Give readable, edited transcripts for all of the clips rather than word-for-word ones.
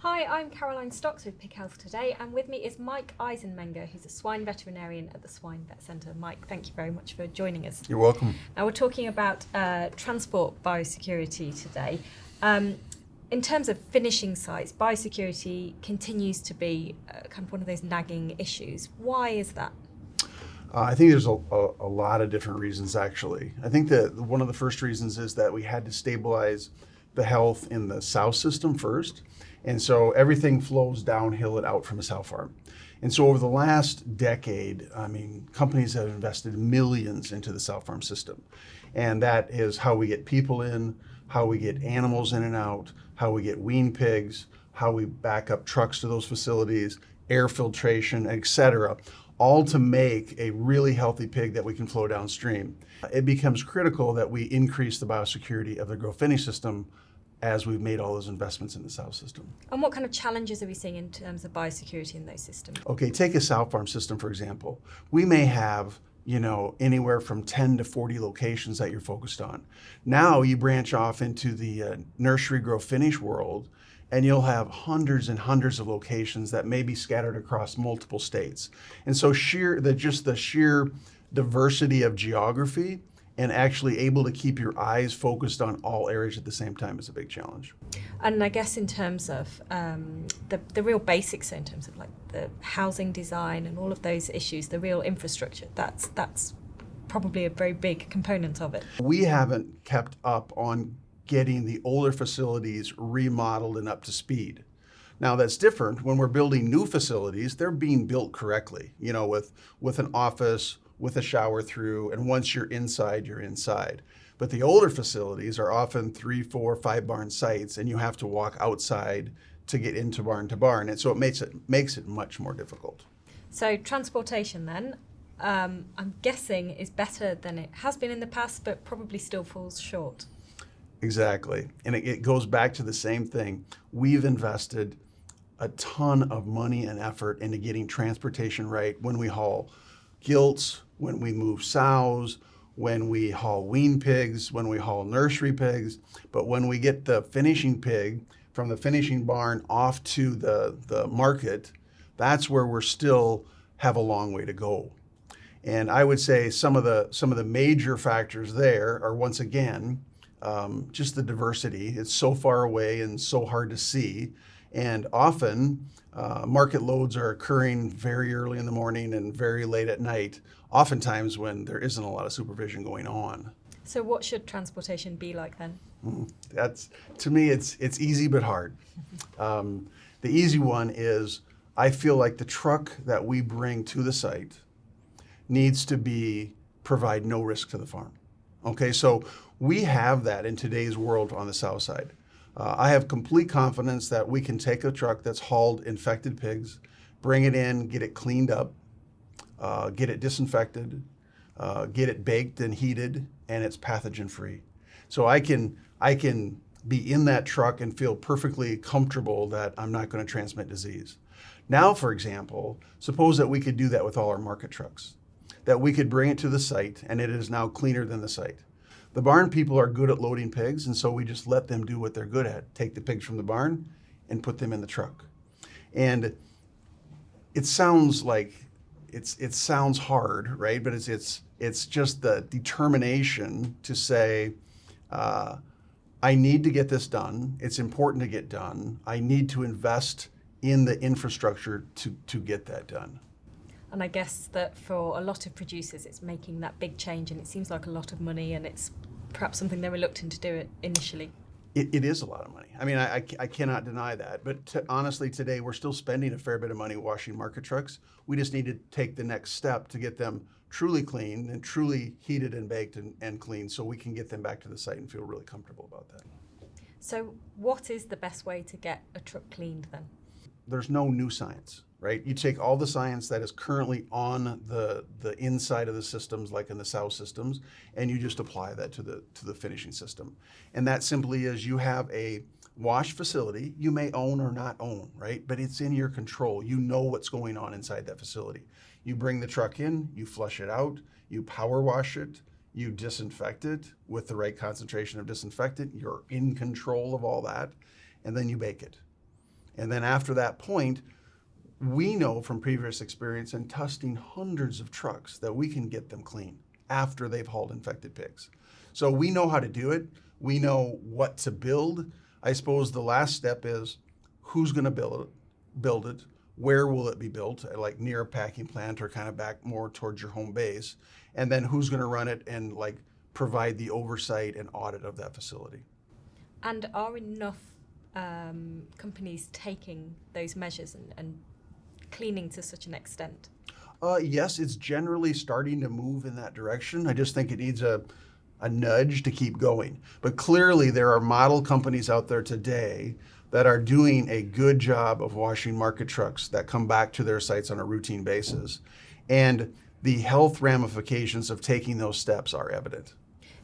Hi, I'm Caroline Stocks with Pig Health Today, and with me is Mike Eisenmenger, who's a swine veterinarian at the Swine Vet Center. Mike, thank you very much for joining us. You're welcome. Now we're talking about transport biosecurity today. In terms of finishing sites, biosecurity continues to be kind of one of those nagging issues. Why is that? I think there's a lot of different reasons, actually. I think that one of the first reasons is that we had to stabilize the health in the sow system first. And so everything flows downhill and out from a sow farm. And so over the last decade, companies have invested millions into the sow farm system. And that is how we get people in, how we get animals in and out, how we get wean pigs, how we back up trucks to those facilities, air filtration, et cetera, all to make a really healthy pig that we can flow downstream. It becomes critical that we increase the biosecurity of the grow-finish system as we've made all those investments in the sow system. And what kind of challenges are we seeing in terms of biosecurity in those systems? Okay, take a sow farm system, for example. We may have anywhere from 10 to 40 locations that you're focused on. Now you branch off into the nursery grow finish world, and you'll have hundreds and hundreds of locations that may be scattered across multiple states. And so the sheer diversity of geography and actually able to keep your eyes focused on all areas at the same time is a big challenge. And I guess in terms of the real basics, in terms of like the housing design and all of those issues, the real infrastructure, that's probably a very big component of it. We haven't kept up on getting the older facilities remodeled and up to speed. Now that's different when we're building new facilities. They're being built correctly, with an office, with a shower through, and once you're inside, you're inside. But the older facilities are often 3, 4, 5 barn sites, and you have to walk outside to get into barn to barn, and so it makes it much more difficult. So transportation then, I'm guessing is better than it has been in the past, but probably still falls short. Exactly, and it goes back to the same thing. We've invested a ton of money and effort into getting transportation right when we haul gilts, when we move sows, when we haul wean pigs, when we haul nursery pigs. But when we get the finishing pig from the finishing barn off to the market, that's where we're still have a long way to go. And I would say some of the major factors there are, once again, just the diversity. It's so far away and so hard to see. And often market loads are occurring very early in the morning and very late at night, oftentimes when there isn't a lot of supervision going on. So what should transportation be like then? To me, it's easy but hard. The easy one is, I feel like the truck that we bring to the site needs to provide no risk to the farm. Okay, so we have that in today's world on the south side. I have complete confidence that we can take a truck that's hauled infected pigs, bring it in, get it cleaned up, get it disinfected, get it baked and heated, and it's pathogen free. So I can be in that truck and feel perfectly comfortable that I'm not going to transmit disease. Now, for example, suppose that we could do that with all our market trucks, that we could bring it to the site and it is now cleaner than the site. The barn people are good at loading pigs, and so we just let them do what they're good at. Take the pigs from the barn and put them in the truck. And it sounds like it sounds hard, right? But it's just the determination to say, I need to get this done. It's important to get done. I need to invest in the infrastructure to get that done. And I guess that for a lot of producers, it's making that big change, and it seems like a lot of money, and it's perhaps something they're reluctant to do it initially. It is a lot of money. I mean, I cannot deny that. But honestly, today we're still spending a fair bit of money washing market trucks. We just need to take the next step to get them truly clean and truly heated and baked and clean, so we can get them back to the site and feel really comfortable about that. So what is the best way to get a truck cleaned then? There's no new science, right? You take all the science that is currently on the inside of the systems, like in the sow systems, and you just apply that to the finishing system. And that simply is, you have a wash facility you may own or not own, right? But it's in your control. You know what's going on inside that facility. You bring the truck in, you flush it out, you power wash it, you disinfect it with the right concentration of disinfectant. You're in control of all that, and then you bake it. And then after that point, we know from previous experience in testing hundreds of trucks that we can get them clean after they've hauled infected pigs. So we know how to do it. We know what to build. I suppose the last step is who's going to build it, where will it be built, like near a packing plant or kind of back more towards your home base, and then who's going to run it and like provide the oversight and audit of that facility. And are enough companies taking those measures and cleaning to such an extent? Yes, it's generally starting to move in that direction. I just think it needs a nudge to keep going. But clearly there are model companies out there today that are doing a good job of washing market trucks that come back to their sites on a routine basis. And the health ramifications of taking those steps are evident.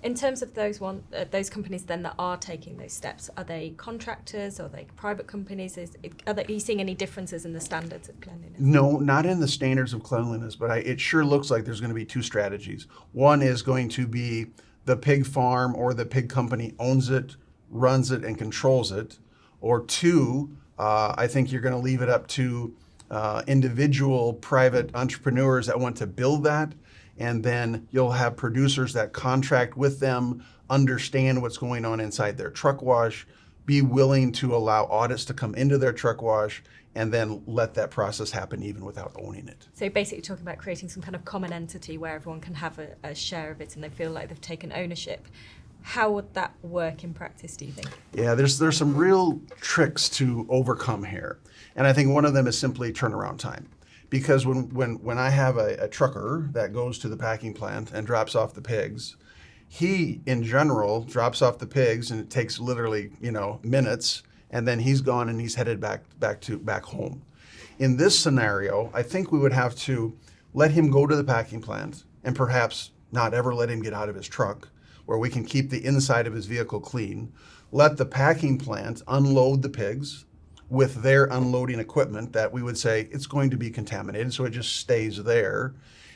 In terms of those companies then that are taking those steps, are they contractors? Are they private companies? Are you seeing any differences in the standards of cleanliness? No, not in the standards of cleanliness, but it sure looks like there's going to be two strategies. One is going to be the pig farm or the pig company owns it, runs it, and controls it. Or two, I think you're going to leave it up to individual private entrepreneurs that want to build that. And then you'll have producers that contract with them, understand what's going on inside their truck wash, be willing to allow audits to come into their truck wash, and then let that process happen even without owning it. So basically talking about creating some kind of common entity where everyone can have a share of it and they feel like they've taken ownership. How would that work in practice, do you think? Yeah, there's some real tricks to overcome here. And I think one of them is simply turnaround time. Because when I have a trucker that goes to the packing plant and drops off the pigs, he, in general, drops off the pigs and it takes literally, minutes, and then he's gone and he's headed back home. In this scenario, I think we would have to let him go to the packing plant and perhaps not ever let him get out of his truck, where we can keep the inside of his vehicle clean, let the packing plant unload the pigs with their unloading equipment that we would say it's going to be contaminated, so it just stays there.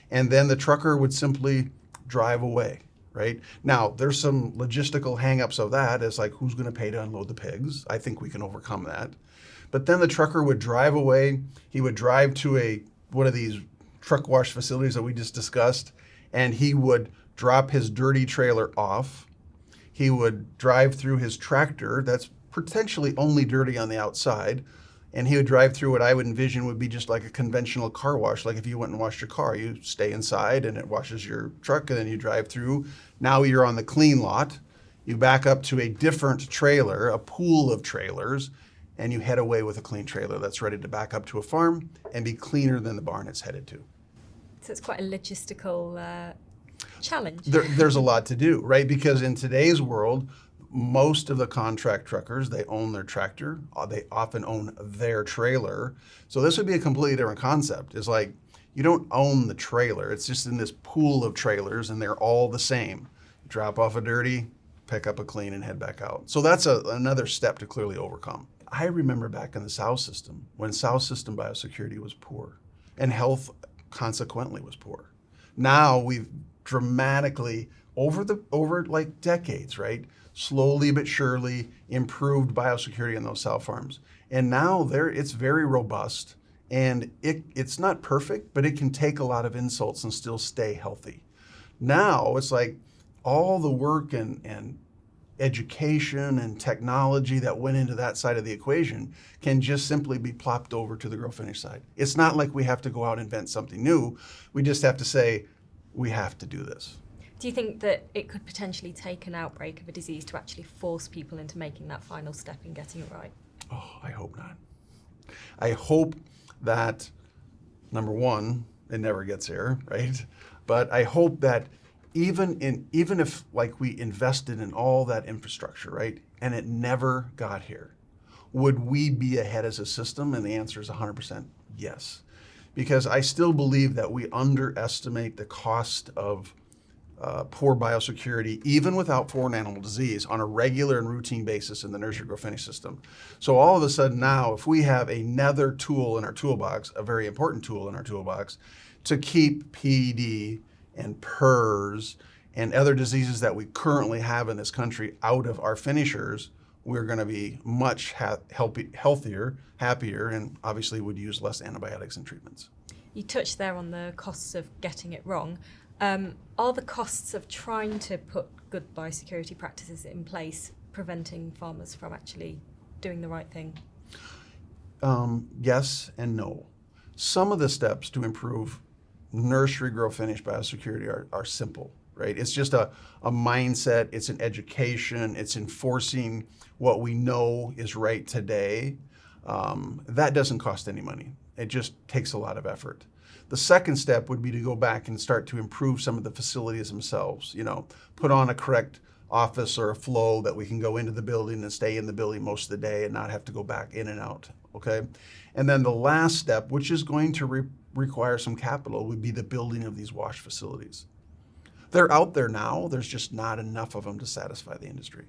And then the trucker would simply drive away, right? Now, there's some logistical hangups of that, as like who's going to pay to unload the pigs? I think we can overcome that. But then the trucker would drive away. He would drive to one of these truck wash facilities that we just discussed, and he would drop his dirty trailer off. He would drive through his tractor that's potentially only dirty on the outside, and he would drive through what I would envision would be just like a conventional car wash. Like if you went and washed your car, you stay inside and it washes your truck, and then you drive through. Now you're on the clean lot. You back up to a different trailer, a pool of trailers, and you head away with a clean trailer that's ready to back up to a farm and be cleaner than the barn it's headed to. So it's quite a logistical challenge. There's a lot to do, right? Because in today's world, most of the contract truckers, they own their tractor. They often own their trailer. So this would be a completely different concept. It's like you don't own the trailer. It's just in this pool of trailers, and they're all the same. Drop off a dirty, pick up a clean, and head back out. So that's another step to clearly overcome. I remember back in the South system, when South system biosecurity was poor, and health consequently was poor. Now we've dramatically, over like decades, right? Slowly but surely improved biosecurity in those sow farms. And now it's very robust, and it's not perfect, but it can take a lot of insults and still stay healthy. Now it's like all the work and education and technology that went into that side of the equation can just simply be plopped over to the grow finish side. It's not like we have to go out and invent something new. We just have to say, we have to do this. Do you think that it could potentially take an outbreak of a disease to actually force people into making that final step in getting it right? Oh, I hope not. I hope that, number one, it never gets here, right? But I hope that even if like we invested in all that infrastructure, right, and it never got here, would we be ahead as a system? And the answer is 100% yes. Because I still believe that we underestimate the cost of poor biosecurity, even without foreign animal disease, on a regular and routine basis in the nursery grow finish system. So all of a sudden now, if we have another tool in our toolbox, a very important tool in our toolbox, to keep PD and PRRS and other diseases that we currently have in this country out of our finishers, we're going to be much healthier, happier, and obviously would use less antibiotics and treatments. You touched there on the costs of getting it wrong. Are the costs of trying to put good biosecurity practices in place preventing farmers from actually doing the right thing? Yes and no. Some of the steps to improve nursery grow finish biosecurity are simple, right? It's just a mindset, it's an education, it's enforcing what we know is right today. That doesn't cost any money. It just takes a lot of effort. The second step would be to go back and start to improve some of the facilities themselves, put on a correct office or a flow that we can go into the building and stay in the building most of the day and not have to go back in and out, okay? And then the last step, which is going to require some capital, would be the building of these wash facilities. They're out there now, there's just not enough of them to satisfy the industry.